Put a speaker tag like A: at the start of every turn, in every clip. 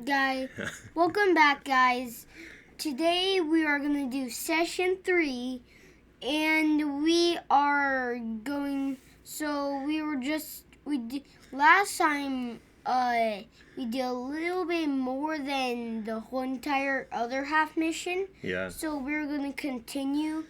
A: guys. Welcome back, guys. Today we are going to do session 3, and we are going. So last time. We did a little bit more than the whole entire other half mission.
B: Yeah.
A: So we're going to continue.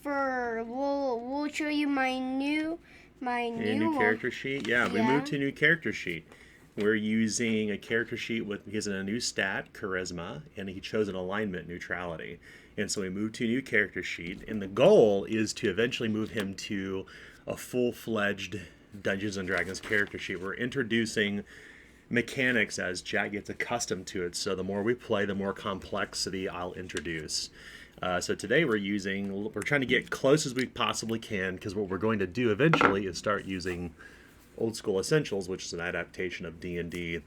A: We'll show you my new
B: character sheet. Yeah, we moved to a new character sheet. We're using a character sheet with he's in a new stat, charisma, and he chose an alignment, neutrality. And so we moved to a new character sheet, and the goal is to eventually move him to a full-fledged Dungeons and Dragons character sheet. We're introducing mechanics as Jack gets accustomed to it. So the more we play, the more complexity I'll introduce. So today we're trying to get close as we possibly can, because what we're going to do eventually is start using Old School Essentials, which is an adaptation of D&D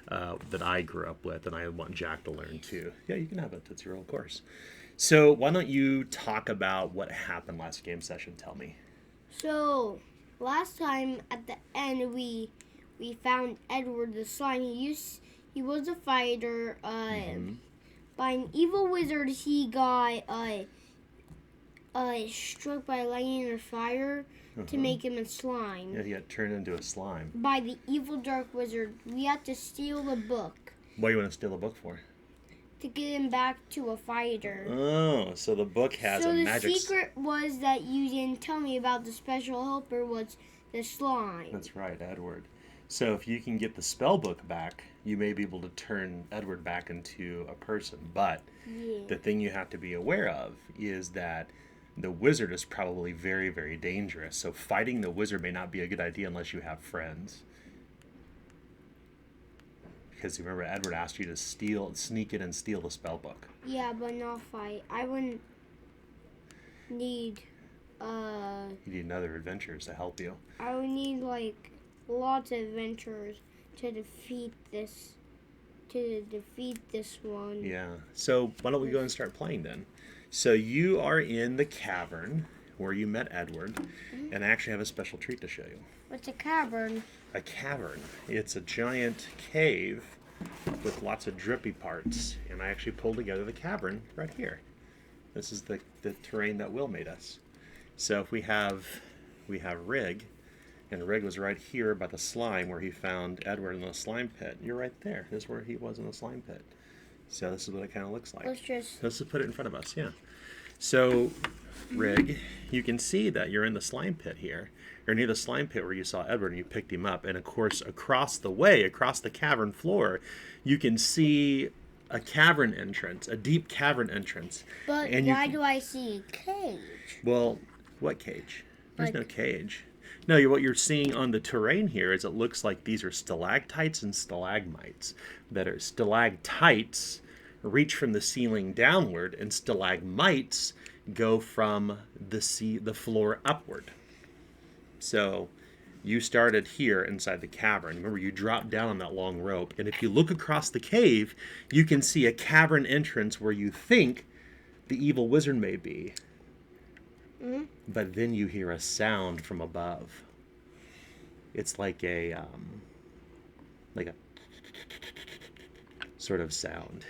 B: that I grew up with, and I want Jack to learn too. Yeah, you can have a Tootsie Roll, of course. So why don't you talk about what happened last game session? Tell me.
A: So last time at the end we found Edward the Slime. He was a fighter. By an evil wizard, he got struck by lightning or fire to make him a slime.
B: Yeah, he got turned into a slime.
A: By the evil dark wizard, we had to steal the book.
B: What do you want to steal the book for?
A: To get him back to a fighter.
B: Oh, so the book has a magic...
A: So the secret was that you didn't tell me about the special helper was the slime.
B: That's right, Edward. So if you can get the spell book back, you may be able to turn Edward back into a person. But the thing you have to be aware of is that the wizard is probably very, very dangerous. So fighting the wizard may not be a good idea unless you have friends. Because remember, Edward asked you to sneak in and steal the spell book.
A: Yeah, but not fight. I wouldn't need...
B: You need other adventures to help you.
A: I would need, lots of adventures to defeat this one.
B: Yeah. So why don't we go and start playing then? So you are in the cavern where you met Edward, and I actually have a special treat to show you.
A: What's a cavern?
B: A cavern. It's a giant cave with lots of drippy parts, and I actually pulled together the cavern right here. This is the terrain that Will made us. So if we have Rig, and Rig was right here by the slime where he found Edward in the slime pit. You're right there. This is where he was in the slime pit. So this is what it kind of looks like. Let's just put it in front of us, yeah. So, Rig, you can see that you're in the slime pit here. You're near the slime pit where you saw Edward and you picked him up. And of course, across the cavern floor, you can see a cavern entrance, a deep cavern entrance.
A: But why do I see a cage?
B: Well, what cage? There's no cage. No, what you're seeing on the terrain here is it looks like these are stalactites and stalagmites. That are stalactites reach from the ceiling downward, and stalagmites go from the floor upward. So you started here inside the cavern. Remember, you dropped down on that long rope, and if you look across the cave, you can see a cavern entrance where you think the evil wizard may be. But then you hear a sound from above. It's like a sort of sound.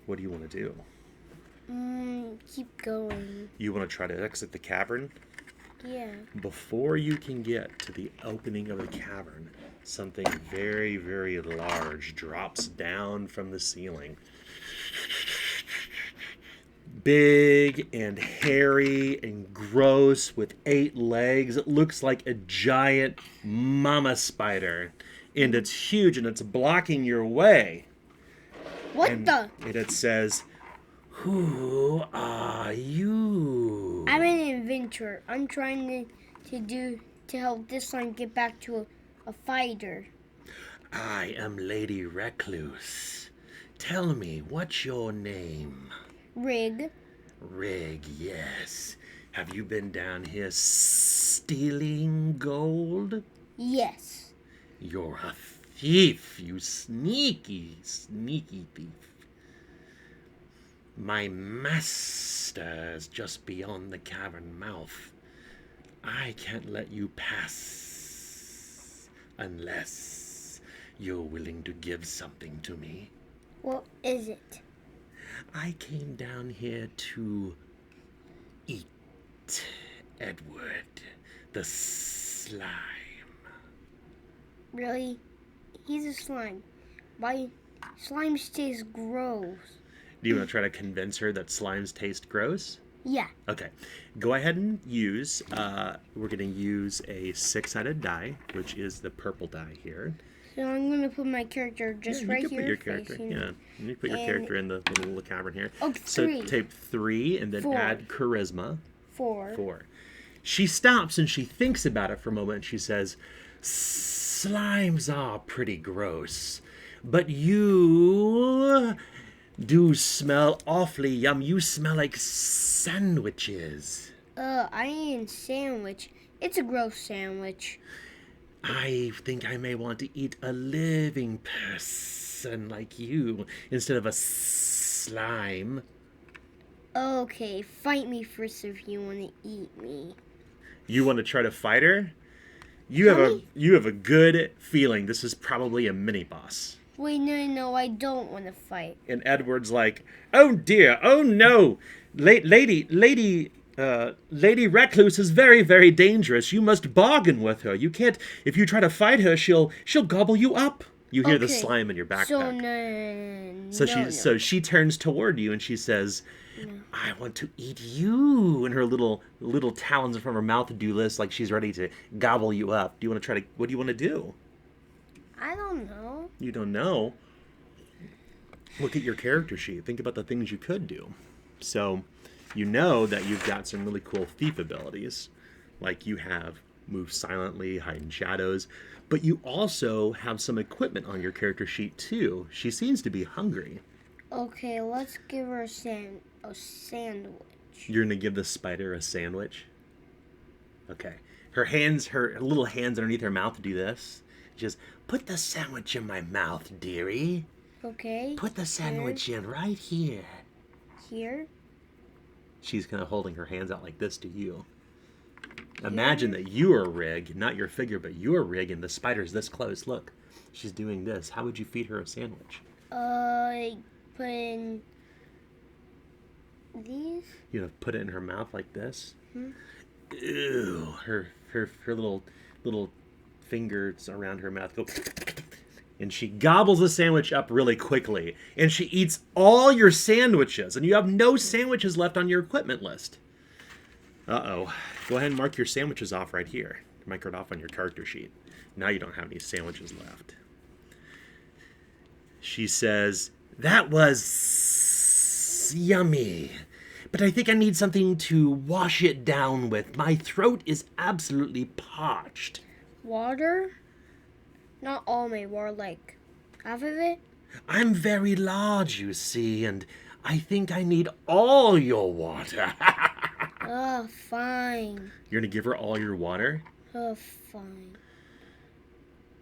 B: What do you want to do?
A: Keep going.
B: You want to try to exit the cavern?
A: Yeah.
B: Before you can get to the opening of the cavern, something very, very large drops down from the ceiling. Big and hairy and gross with 8 legs. It looks like a giant mama spider. And it's huge and it's blocking your way. And it says, "Who are you?"
A: I'm an adventurer. I'm trying to help this slime get back to a fighter.
B: I am Lady Recluse. Tell me, what's your name?
A: Rig.
B: Rig, yes. Have you been down here stealing gold?
A: Yes.
B: You're a thief, you sneaky, sneaky thief. My master is just beyond the cavern mouth. I can't let you pass unless You're willing to give something to me?
A: What is it?
B: I came down here to eat Edward, the slime.
A: Really? He's a slime. Why? Slimes taste gross.
B: Do you want to try to convince her that slimes taste gross?
A: Yeah.
B: Okay. Go ahead and use, we're going to use a 6-sided die, which is the purple die here.
A: So I'm going to put my character just right here.
B: You can put your character, yeah. You put your character in the little cavern here.
A: Oh,
B: so
A: 3.
B: tape 3 and then
A: 4.
B: add charisma.
A: 4.
B: 4. She stops and she thinks about it for a moment and she says, slimes are pretty gross, but you do smell awfully yum. You smell like sandwiches.
A: I ain't sandwich. It's a gross sandwich.
B: I think I may want to eat a living person like you instead of a slime.
A: Okay, fight me first if you want to eat me.
B: You want to try to fight her? You have a good feeling this is probably a mini boss.
A: Wait, no, I don't want to fight.
B: And Edward's like, oh dear, oh no, Lady Recluse is very, very dangerous. You must bargain with her. You can't. If you try to fight her, she'll gobble you up. You hear the slime in your backpack. So she turns toward you and she says, I want to eat you. And her little talons from her mouth do this like she's ready to gobble you up. Do you want to try to? What do you want to do?
A: I don't know.
B: You don't know. Look at your character sheet. Think about the things you could do. So, you know that you've got some really cool thief abilities. Like you have move silently, hide in shadows. But you also have some equipment on your character sheet too. She seems to be hungry.
A: Okay, let's give her a sandwich.
B: You're going to give the spider a sandwich? Okay. Her little hands underneath her mouth do this. Just put the sandwich in my mouth, dearie.
A: Okay.
B: Put the sandwich in right here.
A: Here?
B: She's kind of holding her hands out like this to you. Imagine that you are Rig, not your figure, but you're Rig, and the spider's this close. Look, she's doing this. How would you feed her a sandwich?
A: Put in these.
B: You know, put it in her mouth like this.
A: Hmm?
B: Ew, her little fingers around her mouth go, and she gobbles the sandwich up really quickly, and she eats all your sandwiches, and you have no sandwiches left on your equipment list. Uh-oh. Go ahead and mark your sandwiches off right here. Mark it off on your character sheet. Now you don't have any sandwiches left. She says, that was yummy, but I think I need something to wash it down with. My throat is absolutely parched.
A: Water? Not all my water, like half of it?
B: I'm very large, you see, and I think I need all your water.
A: Oh, fine.
B: You're going to give her all your water?
A: Oh, fine.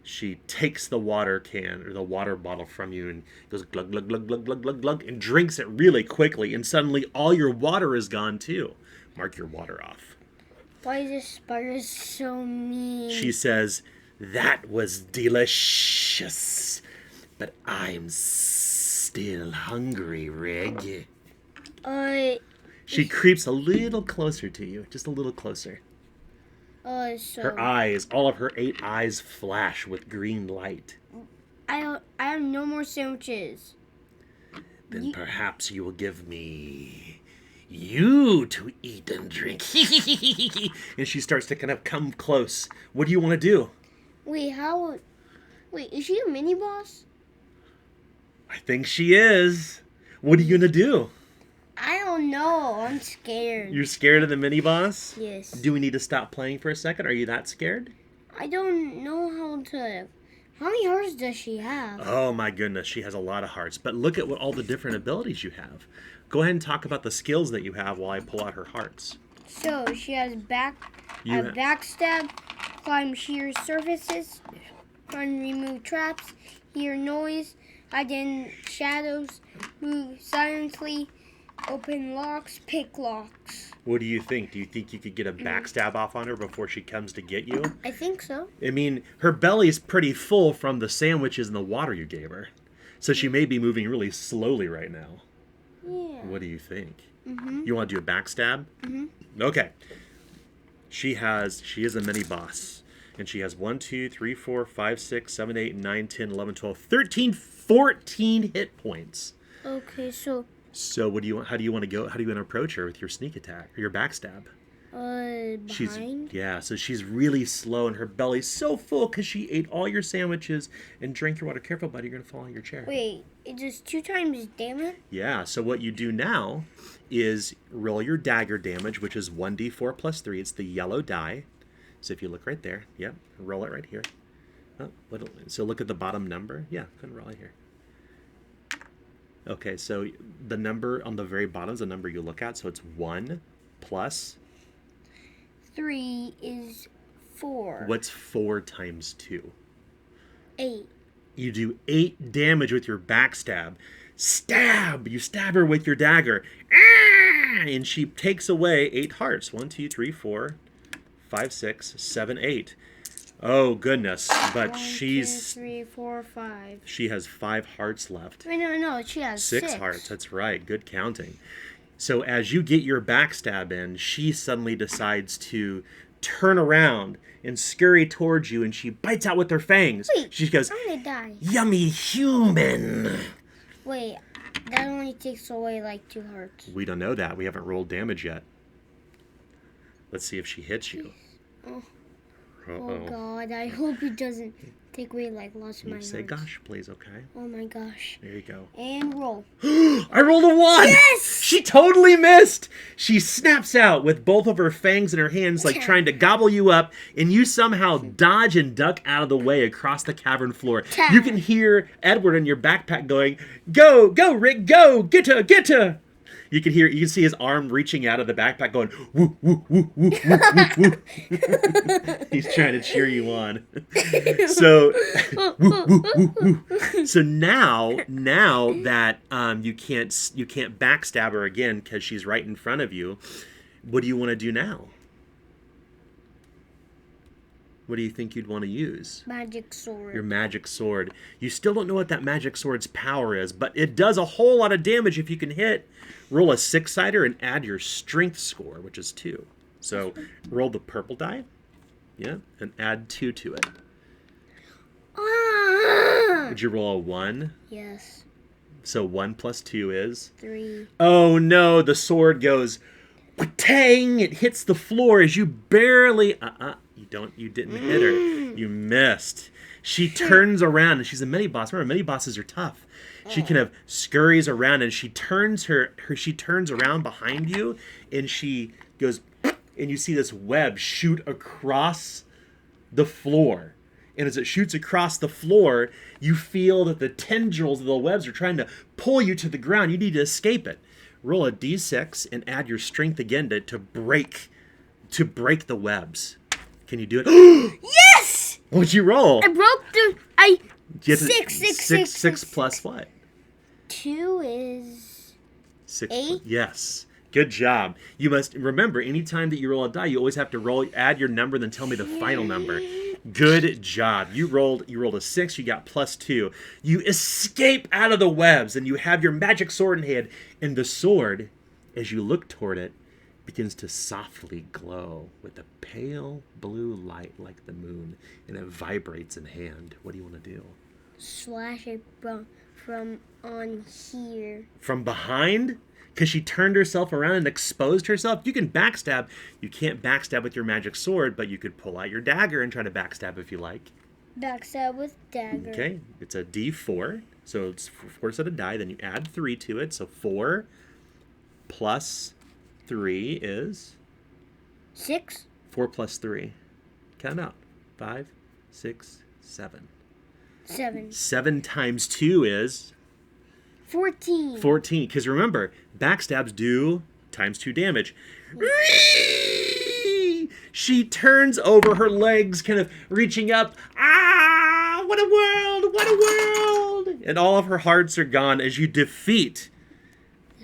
B: She takes the water can or the water bottle from you and goes glug, glug, glug, glug, glug, glug, glug, and drinks it really quickly, and suddenly all your water is gone too. Mark your water off.
A: Why is this spider so mean?
B: She says, that was delicious, but I'm still hungry, Rig. She creeps a little closer to you, just a little closer.
A: So
B: Her eyes, all of her 8 eyes flash with green light.
A: I have no more sandwiches.
B: Then perhaps you will give me you to eat and drink. And she starts to kind of come close. What do you want to do?
A: Wait, is she a mini boss?
B: I think she is. What are you going to do?
A: I don't know. I'm scared.
B: You're scared of the mini boss?
A: Yes.
B: Do we need to stop playing for a second? Are you that scared?
A: I don't know how to. How many hearts does she have?
B: Oh my goodness, she has a lot of hearts. But look at what all the different abilities you have. Go ahead and talk about the skills that you have while I pull out her hearts.
A: So she has backstab, climb sheer surfaces, run, remove traps, hear noise, hide in shadows, move silently, Open locks, pick locks.
B: What do you think? Do you think you could get a backstab off on her before she comes to get you?
A: I think so.
B: I mean, her belly's pretty full from the sandwiches and the water you gave her. So she may be moving really slowly right now.
A: Yeah.
B: What do you think?
A: Mm-hmm.
B: You want to do a backstab?
A: Mm-hmm.
B: Okay. She is a mini boss. And she has 1, 2, 3, 4, 5, 6, 7, 8, 9, 10, 11, 12, 13, 14 hit points.
A: Okay, so
B: So how do you want to go? How do you want to approach her with your sneak attack or your backstab?
A: behind.
B: So she's really slow and her belly's so full because she ate all your sandwiches and drank your water. Careful, buddy, you're going to fall on your chair.
A: Wait, it does 2 times damage?
B: Yeah, so what you do now is roll your dagger damage, which is 1d4 plus 3. It's the yellow die. So if you look right there, yep, roll it right here. So look at the bottom number. Yeah, go and roll it here. Okay, so the number on the very bottom is the number you look at. So it's 1 plus...
A: 3 is 4.
B: What's 4 times 2?
A: 8.
B: You do 8 damage with your backstab. Stab! You stab her with your dagger. Ah! And she takes away 8 hearts. 1, 2, 3, 4, 5, 6, 7, 8. Oh, goodness. But
A: 1,
B: she's...
A: 2, 3, 4, 5.
B: She has 5 hearts left.
A: Wait, no, she has 6
B: hearts. That's right. Good counting. So as you get your backstab in, she suddenly decides to turn around and scurry towards you, and she bites out with her fangs.
A: Wait,
B: she goes,
A: I'm gonna die.
B: "Yummy human."
A: Wait, that only takes away like 2 hearts.
B: We don't know that. We haven't rolled damage yet. Let's see if she hits you.
A: Oh,
B: Uh-oh.
A: oh God, I hope it doesn't take away like lots of my
B: You say
A: hearts.
B: gosh, please, okay?
A: Oh my gosh.
B: There you go.
A: And roll.
B: I rolled a 1!
A: Yes!
B: She totally missed! She snaps out with both of her fangs in her hands, like trying to gobble you up, and you somehow dodge and duck out of the way across the cavern floor. You can hear Edward in your backpack going, "Go, go, Rick, go! Get her, get her!" You can see his arm reaching out of the backpack going, "Woo, woo, woo, woo, woo, woo, woo." He's trying to cheer you on. So, woo, woo, woo, woo. So now that you can't backstab her again because she's right in front of you, what do you want to do now? What do you think you'd want to use?
A: Magic sword.
B: Your magic sword. You still don't know what that magic sword's power is, but it does a whole lot of damage if you can hit. Roll a 6-sider and add your strength score, which is 2. So roll the purple die. Yeah, and add 2 to it.
A: Ah!
B: Would you roll a 1?
A: Yes.
B: So 1 plus 2 is?
A: 3.
B: Oh no, the sword goes tang! It hits the floor as you barely you didn't hit her. You missed. She turns around and she's a mini boss. Remember, mini bosses are tough. She kind of scurries around and she turns around behind you and she goes, and you see this web shoot across the floor. And as it shoots across the floor, you feel that the tendrils of the webs are trying to pull you to the ground. You need to escape it. Roll a d6 and add your strength again to break the webs. Can you do it?
A: Yes!
B: What'd you roll?
A: I broke the...
B: 6 plus what?
A: 2 is...
B: 6.
A: 8?
B: Yes. Good job. You must remember, anytime that you roll a die, you always have to add your number, then tell me the final number. Good job. You rolled a 6, you got plus 2. You escape out of the webs, and you have your magic sword in hand. And the sword, as you look toward it, begins to softly glow with a pale blue light like the moon, and it vibrates in hand. What do you want to do?
A: Slash it from on here.
B: From behind? Because she turned herself around and exposed herself? You can backstab. You can't backstab with your magic sword, but you could pull out your dagger and try to backstab if you like.
A: Backstab with dagger.
B: Okay, it's a d4. So it's 4 sets of die, then you add 3 to it. So 4 plus 3 is?
A: 6.
B: 4 plus 3. Count out. 5, 6, 7.
A: 7.
B: 7 times 2 is?
A: 14.
B: 14. Because remember, backstabs do times 2 damage. She turns over, her legs kind of reaching up. Ah, what a world, what a world! And all of her hearts are gone as you defeat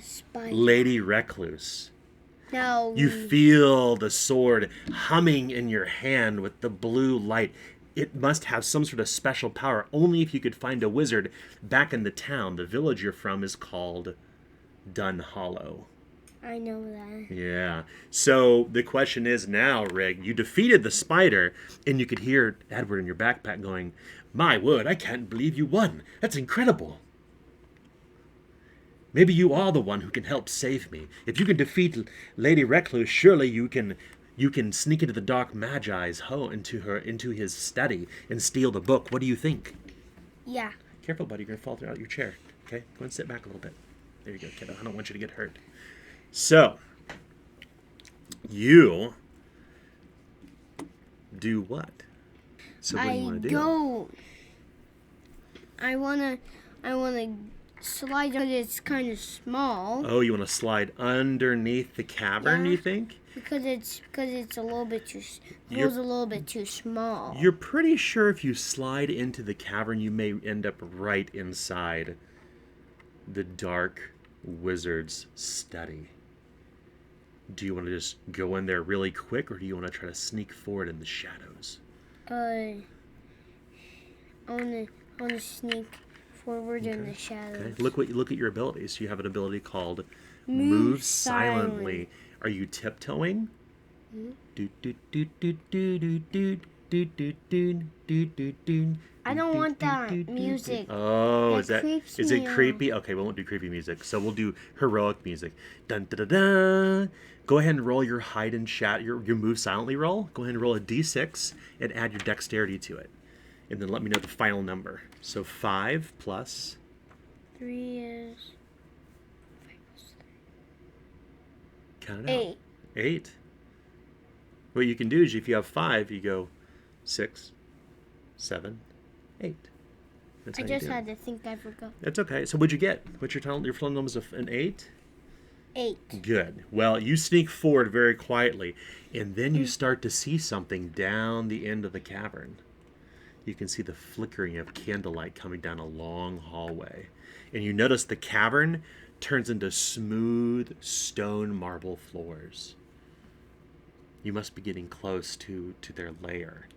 A: Spider.
B: Lady Recluse.
A: No.
B: You feel the sword humming in your hand with the blue light. It must have some sort of special power. Only if you could find a wizard back in the town. The village you're from is called Dun Hollow.
A: I know that.
B: Yeah. So the question is now, Rig, you defeated the spider, and you could hear Edward in your backpack going, "My word, I can't believe you won. That's incredible. Maybe you are the one who can help save me. If you can defeat Lady Recluse, surely you can sneak into the Dark Magi's into his study and steal the book. What do you think?"
A: Yeah.
B: Careful, buddy. You're going to fall out your chair. Okay? Go and sit back a little bit. There you go, kiddo. I don't want you to get hurt. So, you do what? So what do you want to do?
A: I wanna slide, but it's kind of small.
B: Oh, you want to slide underneath the cavern,
A: Yeah.
B: you think?
A: Because it's a little bit too. It was a little bit too small.
B: You're pretty sure if you slide into the cavern, you may end up right inside the Dark Wizard's study. Do you want to just go in there really quick, or do you want to try to sneak forward in the shadows?
A: I wanna sneak forward in the shadows.
B: Okay. Look at your abilities. You have an ability called Move Silently. Are you tiptoeing?
A: I don't want that music.
B: Oh, is
A: creeps
B: it
A: me out.
B: creepy? Okay, we won't do creepy music. So we'll do heroic music. Dun dun dun dun. Go ahead and roll your hide and shadow, your move silently roll. Go ahead and roll a d6 and add your dexterity to it. And then let me know the final number. So 5 plus
A: 3 is
B: count it out.
A: 8.
B: 8. What you can do is if you have 5, you go 6, 7, 8. That's
A: I
B: how you
A: just
B: do it.
A: had to think. I forgot.
B: That's okay. So what'd you get? What's your total? Your final number is an 8?
A: 8.
B: Good. Well, you sneak forward very quietly, and then you start to see something down the end of the cavern. You can see the flickering of candlelight coming down a long hallway. And you notice the cavern turns into smooth stone marble floors. You must be getting close to their lair.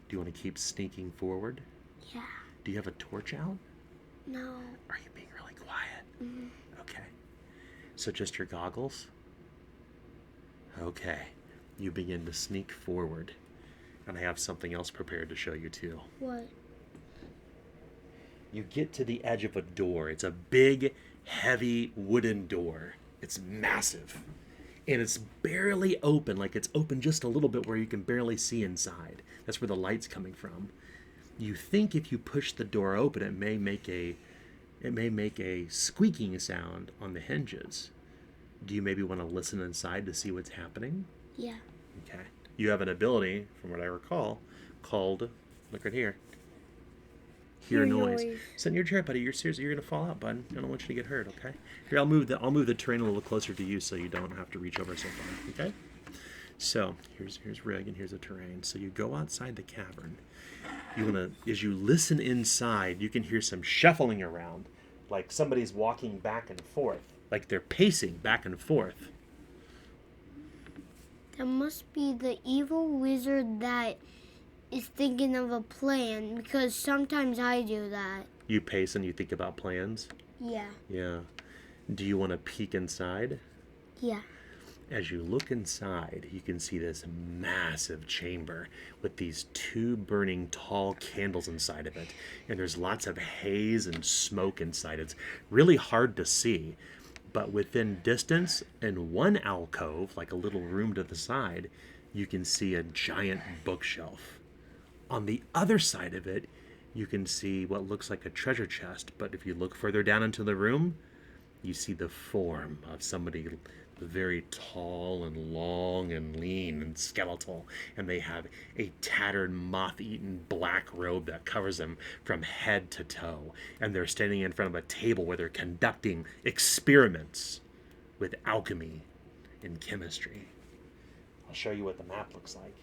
B: Do you want to keep sneaking forward?
A: Yeah.
B: Do you have a torch out?
A: No.
B: Are you being really quiet? Okay. So just your goggles? Okay. You begin to sneak forward. And I have something else prepared to show you too.
A: What?
B: You get to the edge of a door. It's a big, heavy wooden door. It's massive. And it's barely open, like it's open just a little bit where you can barely see inside. That's where the light's coming from. You think if you push the door open, it may make a squeaking sound on the hinges. Do you maybe want to listen inside to see what's happening?
A: Yeah.
B: Okay. You have an ability, from what I recall, called, look right here, hear noise. Sit in your chair, buddy. You're gonna fall out, bud. I don't want you to get hurt, okay? Here, I'll move the terrain a little closer to you so you don't have to reach over so far, okay? So here's Rig and here's the terrain. So you go outside the cavern. As you listen inside, you can hear some shuffling around, like somebody's walking back and forth, like they're pacing back and forth.
A: That must be the evil wizard that is thinking of a plan, because sometimes I do that.
B: You pace and you think about plans.
A: Yeah.
B: Yeah. Do you want to peek inside?
A: Yeah.
B: As you look inside, you can see this massive chamber with these 2 burning tall candles inside of it. And there's lots of haze and smoke inside. It's really hard to see. But within distance, in one alcove, like a little room to the side, you can see a giant bookshelf. On the other side of it, you can see what looks like a treasure chest. But if you look further down into the room, you see the form of somebody very tall and long and lean and skeletal, and they have a tattered, moth-eaten black robe that covers them from head to toe, and they're standing in front of a table where they're conducting experiments with alchemy and chemistry. I'll show you what the map looks like.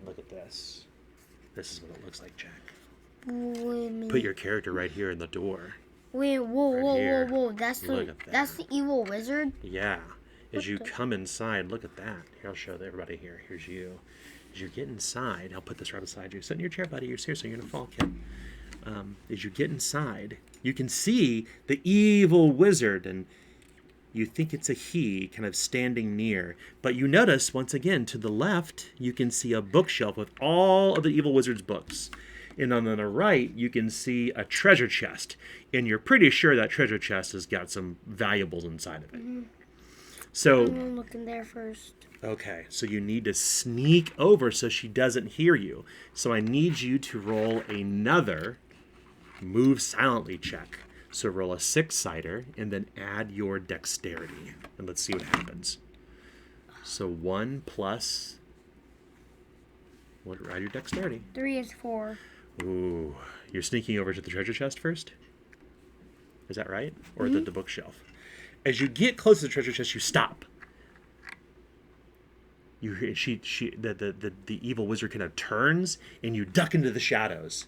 B: Look at this. This is what it looks like, Jack.
A: Wait a minute.
B: Put your character right here in the door.
A: Wait, whoa,
B: Right
A: whoa,
B: here.
A: whoa, whoa! That's
B: Look at that.
A: that's the evil wizard.
B: Yeah. As you
A: the-
B: come inside, look at that. Here, I'll show everybody here. Here's you. As you get inside, I'll put this right beside you. Sit in your chair, buddy. You're seriously, you're going to fall, kid. As you get inside, you can see the evil wizard, and you think it's a he kind of standing near. But you notice, once again, to the left, you can see a bookshelf with all of the evil wizard's books. And on the right, you can see a treasure chest. And you're pretty sure that treasure chest has got some valuables inside of it. So,
A: I'm looking there first.
B: okay, so you need to sneak over so she doesn't hear you. So I need you to roll another move silently check. So roll a 6-sider and then add your dexterity. And let's see what happens. So 1 plus... Add your dexterity.
A: 3 is 4.
B: Ooh, you're sneaking over to the treasure chest first? Is that right? Or the bookshelf? As you get close to the treasure chest, you stop. You hear the evil wizard kind of turns and you duck into the shadows.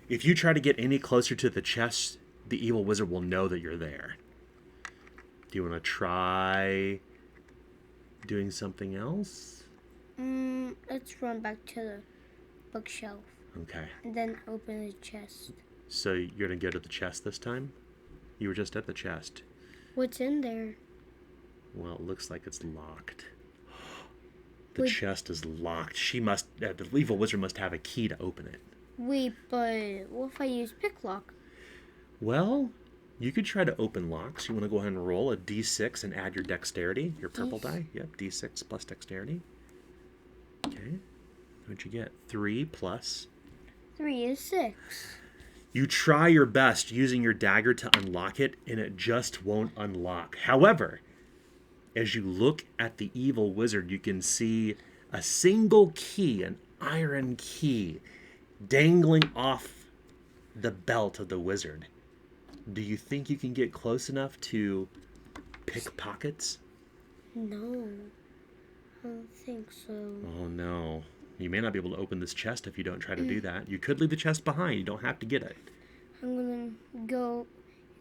B: If you try to get any closer to the chest, the evil wizard will know that you're there. Do you want to try doing something else?
A: Let's run back to the bookshelf
B: Okay.
A: and then open the chest.
B: So you're going to go to the chest this time? You were just at the chest.
A: What's in there?
B: Well, it looks like it's locked. The
A: Wait.
B: chest is locked. The evil wizard must have a key to open it.
A: Wait, but what if I use pick lock?
B: Well, you could try to open locks. You want to go ahead and roll a d6 and add your dexterity, your purple die. Yep, d6 plus dexterity. Okay. What'd you get? 3 plus.
A: 3 is 6.
B: You try your best using your dagger to unlock it, and it just won't unlock. However, as you look at the evil wizard, you can see a single key, an iron key, dangling off the belt of the wizard. Do you think you can get close enough to pick pockets?
A: No, I don't think so.
B: Oh no. You may not be able to open this chest if you don't try to do that. You could leave the chest behind. You don't have to get it.
A: I'm gonna go.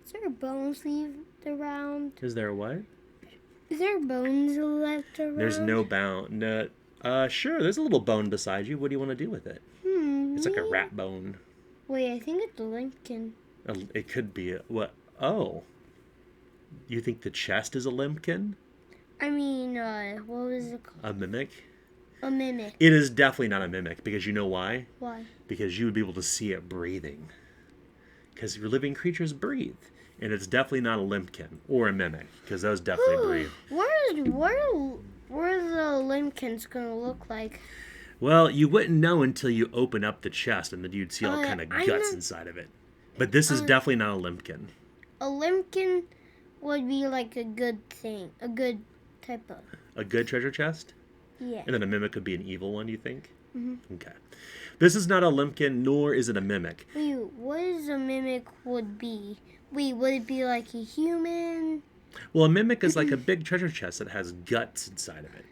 A: Is there bones left around?
B: Is there a what?
A: Is there bones left around?
B: There's no bone. No. Sure, there's a little bone beside you. What do you want to do with it? It's like a rat bone.
A: Wait, I think it's the Lincoln.
B: It could be a, what? Oh. You think the chest is a limpkin?
A: I mean, what was it called?
B: A mimic?
A: A mimic.
B: It is definitely not a mimic, because you know why?
A: Why?
B: Because you would be able to see it breathing. Because your living creatures breathe. And it's definitely not a limpkin or a mimic, because those definitely breathe.
A: What are the Lincolns gonna look like?
B: Well, you wouldn't know until you open up the chest, and then you'd see all kind of
A: I
B: guts
A: know-
B: inside of it. But this is definitely not a limpkin.
A: A Lincoln would be like a good thing, a good type of.
B: A good treasure chest?
A: Yeah.
B: And then a mimic would be an evil one, you think? Mm-hmm. Okay. This is not a limpkin, nor is it a mimic.
A: Wait, what is a mimic would be? Wait, would it be like a human?
B: Well, a mimic is like a big treasure chest that has guts inside of it.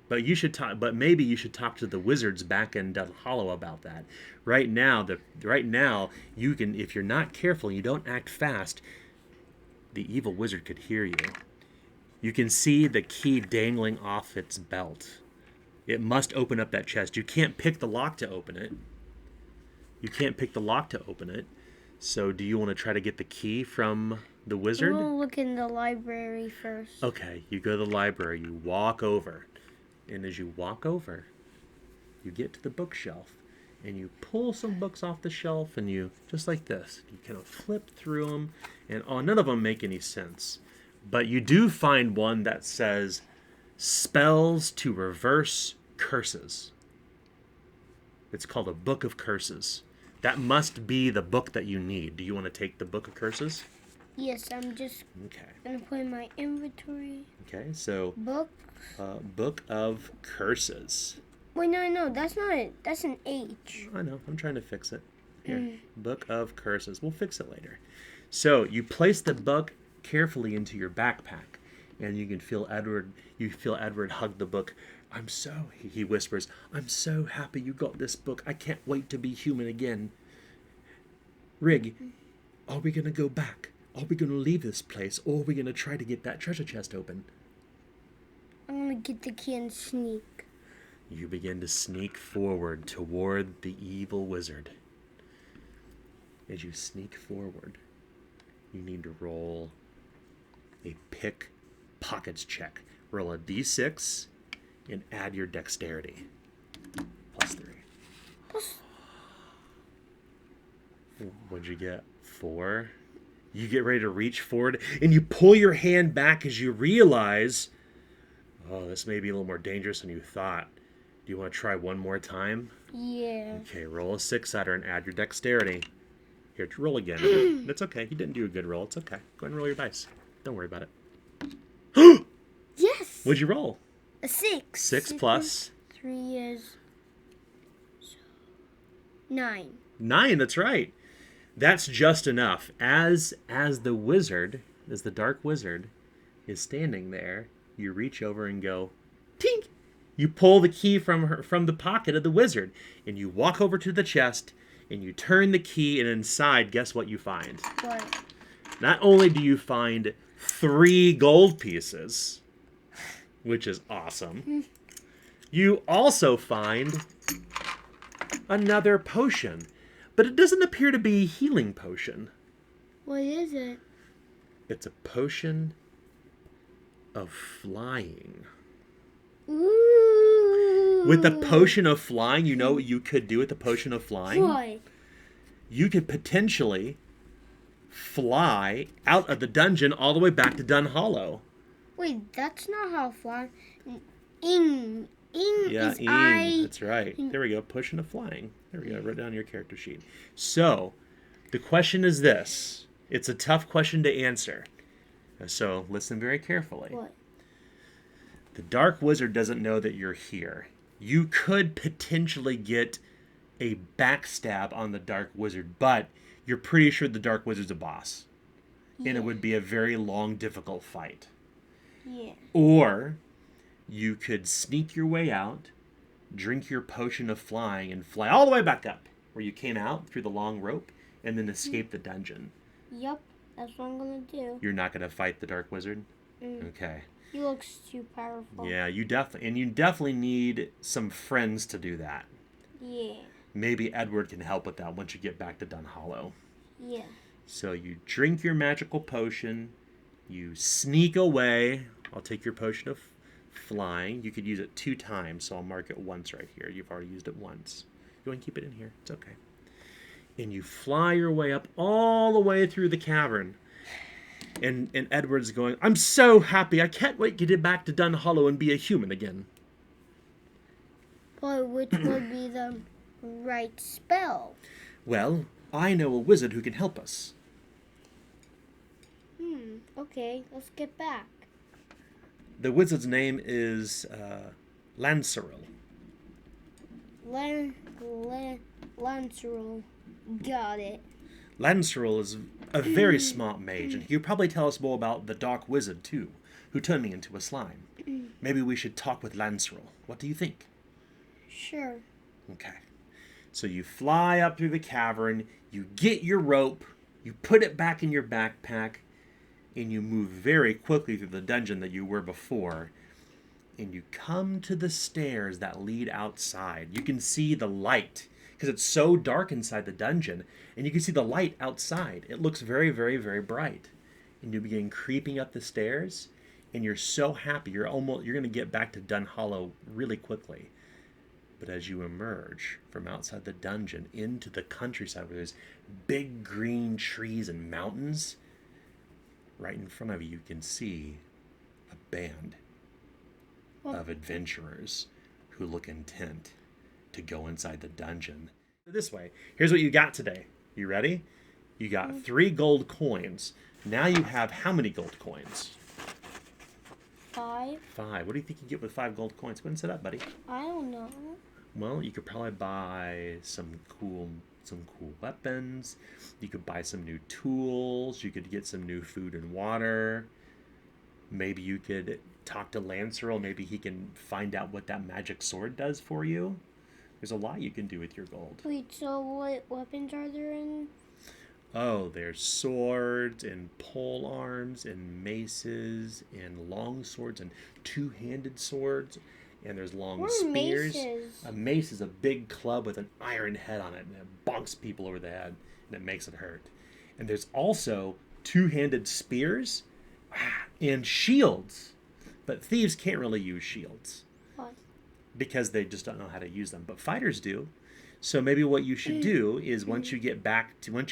B: But you should talk. But maybe you should talk to the wizards back in Death Hollow about that. Right now, you can, if you're not careful, and you don't act fast, the evil wizard could hear you. You can see the key dangling off its belt. It must open up that chest. You can't pick the lock to open it. So do you want to try to get the key from the wizard?
A: We'll look in the library first.
B: Okay, you go to the library, you walk over. And as you walk over, you get to the bookshelf. And you pull some books off the shelf, and you, just like this, you kind of flip through them. And none of them make any sense. But you do find one that says, Spells to Reverse Curses. It's called a Book of Curses. That must be the book that you need. Do you want to take the Book of Curses?
A: Yes, I'm just
B: Okay.
A: gonna put in my inventory.
B: Okay, so
A: Book.
B: Book of Curses.
A: Wait, no, that's not it. That's an H.
B: I know, I'm trying to fix it. Here, Book of Curses. We'll fix it later. So you place the book carefully into your backpack, and you can feel Edward. You feel Edward hug the book. He whispers, I'm so happy you got this book. I can't wait to be human again. Rig, Are we going to go back? Are we going to leave this place? Or are we going to try to get that treasure chest open?
A: I'm going to get the key and sneak.
B: You begin to sneak forward toward the evil wizard. As you sneak forward, you need to roll a pickpockets check. Roll a d6 and add your dexterity. +3. What'd you get? 4. You get ready to reach forward and you pull your hand back as you realize, oh, this may be a little more dangerous than you thought. Do you want to try one more time?
A: Yeah.
B: Okay, roll a 6-sider and add your dexterity. Here, roll again. That's okay. You didn't do a good roll. It's okay. Go ahead and roll your dice. Don't worry about it.
A: Yes.
B: What'd you roll?
A: A 6.
B: 6 plus
A: 3 is 9.
B: 9. That's right. That's just enough. As the wizard, as the dark wizard is standing there, you reach over and go, tink. You pull the key from the pocket of the wizard, and you walk over to the chest, and you turn the key, and inside, guess what you find?
A: What?
B: Not only do you find 3 gold pieces, which is awesome, you also find another potion. But it doesn't appear to be a healing potion.
A: What is it?
B: It's a potion of flying.
A: Ooh.
B: With the potion of flying, you know what you could do with the potion of flying?
A: What?
B: You could potentially fly out of the dungeon all the way back to Dun Hollow.
A: Wait, that's not how fly. Ing
B: Yeah,
A: is
B: Ing. That's right. There we go. Potion of flying. There we go. Write down your character sheet. So, the question is this. It's a tough question to answer. So, listen very carefully.
A: What?
B: The Dark Wizard doesn't know that you're here. You could potentially get a backstab on the Dark Wizard, but you're pretty sure the Dark Wizard's a boss.
A: Yeah.
B: And it would be a very long, difficult fight.
A: Yeah.
B: Or you could sneak your way out, drink your potion of flying, and fly all the way back up where you came out through the long rope, and then escape the dungeon.
A: Yep, that's what I'm gonna do.
B: You're not going to fight the Dark Wizard? Okay.
A: He looks too powerful.
B: Yeah, you definitely need some friends to do that.
A: Yeah.
B: Maybe Edward can help with that once you get back to Dun Hollow.
A: Yeah.
B: So you drink your magical potion, you sneak away. I'll take your potion of flying. You could use it 2 times, so I'll mark it once right here. You've already used it once. You want to keep it in here? It's okay. And you fly your way up all the way through the cavern. And Edward's going, I'm so happy. I can't wait to get back to Dun Hollow and be a human again.
A: But which would be the right spell?
B: Well, I know a wizard who can help us.
A: Okay, let's get back.
B: The wizard's name is Lanceril.
A: Lanceril. Got it.
B: Lanceril is a very smart mage, and he'll probably tell us more about the Dark Wizard, too, who turned me into a slime. Maybe we should talk with Lanceril. What do you think?
A: Sure.
B: Okay. So you fly up through the cavern, you get your rope, you put it back in your backpack, and you move very quickly through the dungeon that you were before, and you come to the stairs that lead outside. You can see the light, because it's so dark inside the dungeon, and you can see the light outside. It looks very, very, very bright. And you begin creeping up the stairs, and you're so happy. You're going to get back to Dun Hollow really quickly. But as you emerge from outside the dungeon into the countryside where there's big green trees and mountains, right in front of you, you can see a band of adventurers who look intent to go inside the dungeon. This way, here's what you got today. You ready? You got 3 gold coins. Now you have how many gold coins?
A: 5.
B: 5. What do you think you get with 5 gold coins? Go ahead and sit up, buddy.
A: I don't know.
B: Well, you could probably buy some cool weapons. You could buy some new tools. You could get some new food and water. Maybe you could talk to Lanceril. Maybe he can find out what that magic sword does for you. There's a lot you can do with your gold.
A: Wait, so what weapons are there in?
B: Oh, there's swords and pole arms and maces and long swords and two-handed swords. And there's long
A: What are
B: spears.
A: maces?
B: A mace is a big club with an iron head on it, and it bonks people over the head, and it makes it hurt. And there's also two-handed spears and shields. But thieves can't really use shields
A: What?
B: because they just don't know how to use them. But fighters do. So maybe what you should do is once you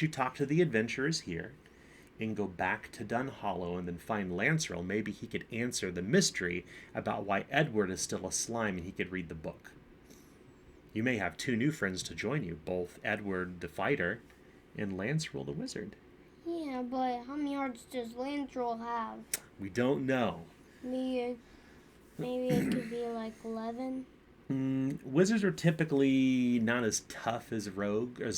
B: talk to the adventurers here and go back to Dunhollow and then find Lancerl, maybe he could answer the mystery about why Edward is still a slime and he could read the book. You may have two new friends to join you, both Edward the fighter and Lancerl the wizard.
A: Yeah, but how many hearts does Lancerl have?
B: We don't know.
A: Maybe it could be like 11.
B: Wizards are typically not as tough as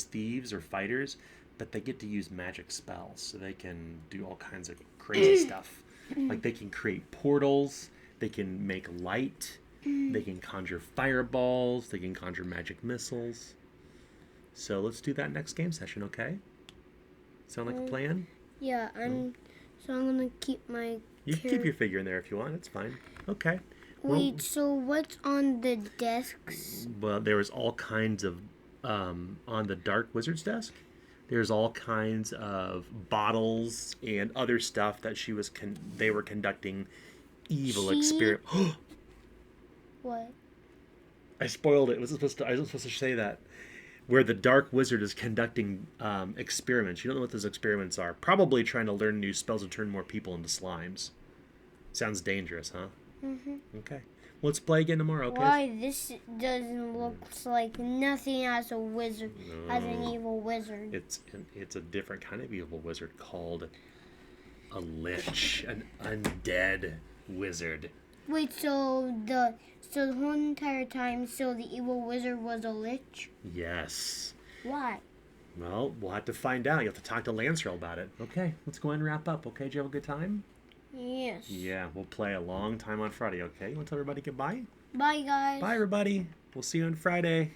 B: thieves or fighters, but they get to use magic spells, so they can do all kinds of crazy stuff. Like they can create portals, they can make light, they can conjure fireballs, they can conjure magic missiles. So let's do that next game session, okay? Sound like a plan?
A: Yeah, I'm gonna keep my.
B: You can keep your figure in there if you want. It's fine. Okay.
A: Wait, so what's on the desks?
B: Well, there was all kinds of on the Dark Wizard's desk. There's all kinds of bottles and other stuff that they were conducting evil experiment.
A: What?
B: I spoiled it. I wasn't supposed to say that. Where the Dark Wizard is conducting experiments. You don't know what those experiments are. Probably trying to learn new spells to turn more people into slimes. Sounds dangerous, huh?
A: Mhm.
B: Okay. Let's play again tomorrow, okay?
A: Why this doesn't look like nothing as a wizard, as an evil wizard.
B: It's a different kind of evil wizard called a lich, an undead wizard.
A: Wait, so the whole entire time, so the evil wizard was a lich?
B: Yes.
A: Why?
B: Well, we'll have to find out. You have to talk to Lancerl about it. Okay, let's go ahead and wrap up. Okay, did you have a good time?
A: Yes.
B: Yeah, we'll play a long time on Friday, okay? You want to tell everybody goodbye?
A: Bye, guys.
B: Bye, everybody. We'll see you on Friday.